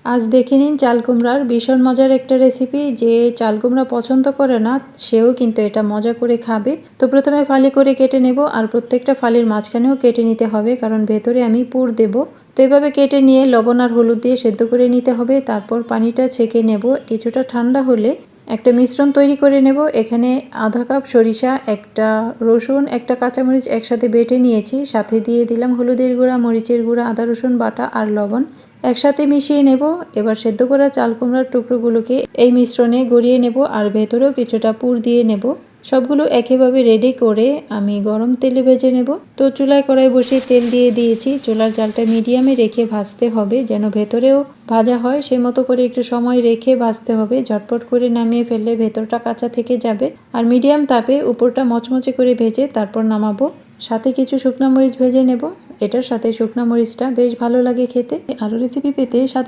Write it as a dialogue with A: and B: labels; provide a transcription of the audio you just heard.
A: আজ দেখে নিন চাল কুমড়ার ভীষণ মজার একটা রেসিপি। যে চাল কুমড়া পছন্দ করে না সেও কিন্তু এটা মজা করে খাবে। তো প্রথমে ফালি করে কেটে নেব, আর প্রত্যেকটা ফালির মাঝখানেও কেটে নিতে হবে, কারণ ভেতরে আমি পুর দেব। তো এভাবে কেটে নিয়ে লবণ আর হলুদ দিয়ে সেদ্ধ করে নিতে হবে। তারপর পানিটা ছেঁকে নেব। কিছুটা ঠান্ডা হলে একটা মিশ্রণ তৈরি করে নেব। এখানে আধা কাপ সরিষা, একটা রসুন, একটা কাঁচামরিচ একসাথে বেটে নিয়েছি। সাথে দিয়ে দিলাম হলুদের গুঁড়া, মরিচের গুঁড়া, আদা রসুন বাটা আর লবণ। একসাথে মিশিয়ে নেব। এবার সেদ্ধ করা চাল কুমড়ার টুকরোগুলোকে এই মিশ্রণে গড়িয়ে নেব, আর ভেতরেও কিছুটা পুর দিয়ে নেব। সবগুলো একইভাবে রেডি করে আমি গরম তেলে ভেজে নেব। তো চুলায় কড়াই বসিয়ে তেল দিয়ে দিয়েছি। চুলার জালটা মিডিয়ামে রেখে ভাজতে হবে, যেন ভেতরেও ভাজা হয় সে মতো করে একটু সময় রেখে ভাজতে হবে। ঝটপট করে নামিয়ে ফেললে ভেতরটা কাঁচা থেকে যাবে। আর মিডিয়াম তাপে উপরটা মচমচে করে ভেজে তারপর নামাবো। সাথে কিছু শুকনো মরিচ ভেজে নেব। এটার সাথে শুকনো মরিচটা বেশ ভালো লাগে খেতে। আরও রেসিপি পেতে সাথে